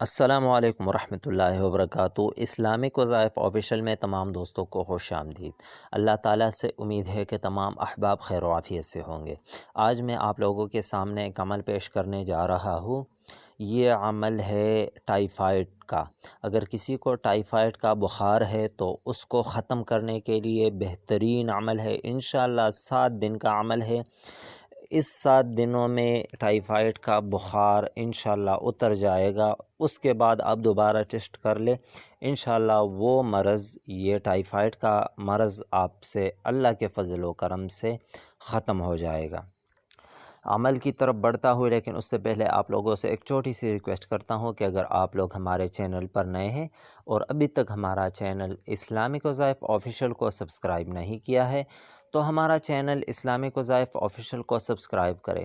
السلام علیکم ورحمۃ اللہ وبرکاتہ۔ اسلامک وظائف آفیشیل میں تمام دوستوں کو خوش آمدید۔ اللہ تعالیٰ سے امید ہے کہ تمام احباب خیر و عافیت سے ہوں گے۔ آج میں آپ لوگوں کے سامنے ایک عمل پیش کرنے جا رہا ہوں۔ یہ عمل ہے ٹائیفائڈ کا۔ اگر کسی کو ٹائیفائڈ کا بخار ہے تو اس کو ختم کرنے کے لیے بہترین عمل ہے۔ انشاءاللہ 7 دن کا عمل ہے۔ اس 7 دنوں میں ٹائیفائڈ کا بخار انشاءاللہ اتر جائے گا۔ اس کے بعد آپ دوبارہ ٹیسٹ کر لیں، انشاءاللہ وہ مرض، یہ ٹائیفائڈ کا مرض آپ سے اللہ کے فضل و کرم سے ختم ہو جائے گا۔ عمل کی طرف بڑھتا ہوں، لیکن اس سے پہلے آپ لوگوں سے ایک چھوٹی سی ریکویسٹ کرتا ہوں کہ اگر آپ لوگ ہمارے چینل پر نئے ہیں اور ابھی تک ہمارا چینل اسلامک وظائف آفیشیل کو سبسکرائب نہیں کیا ہے تو ہمارا چینل اسلامک وظائف آفیشیل کو سبسکرائب کرے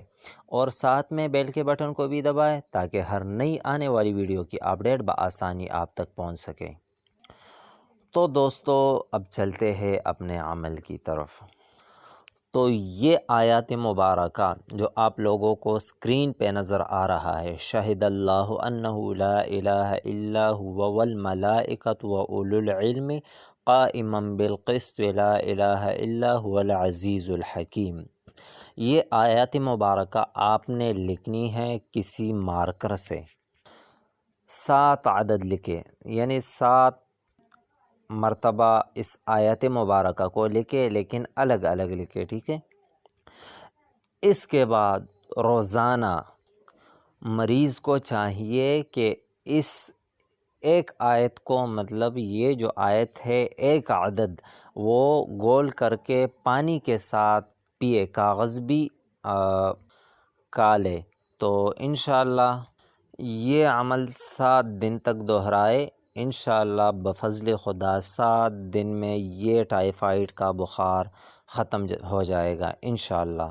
اور ساتھ میں بیل کے بٹن کو بھی دبائے تاکہ ہر نئی آنے والی ویڈیو کی اپڈیٹ بآسانی آپ تک پہنچ سکے۔ تو دوستو اب چلتے ہیں اپنے عمل کی طرف۔ تو یہ آیات مبارکہ جو آپ لوگوں کو اسکرین پہ نظر آ رہا ہے، شہد اللہ انہ لا الہ الا هو والملائکۃ واولو العلم قائما بالقسط لا الہ الا هو العزیز الحکیم، یہ آیات مبارکہ آپ نے لکھنی ہے کسی مارکر سے۔ 7 عدد لکھے، یعنی 7 مرتبہ اس آیت مبارکہ کو لکھے، لیکن الگ الگ لکھے، ٹھیک ہے۔ اس کے بعد روزانہ مریض کو چاہیے کہ اس ایک آیت کو، مطلب یہ جو آیت ہے ایک عدد، وہ گول کر کے پانی کے ساتھ پیے، کاغذ بھی کالے، تو انشاءاللہ یہ عمل 7 دن تک دہرائے۔ انشاءاللہ بفضل خدا 7 دن میں یہ ٹائیفائڈ کا بخار ختم ہو جائے گا انشاءاللہ۔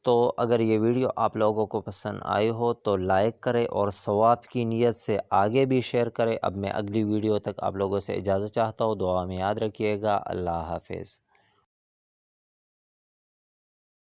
تو اگر یہ ویڈیو آپ لوگوں کو پسند آئی ہو تو لائک کرے اور ثواب کی نیت سے آگے بھی شیئر کرے۔ اب میں اگلی ویڈیو تک آپ لوگوں سے اجازت چاہتا ہوں، دعا میں یاد رکھیے گا۔ اللہ حافظ۔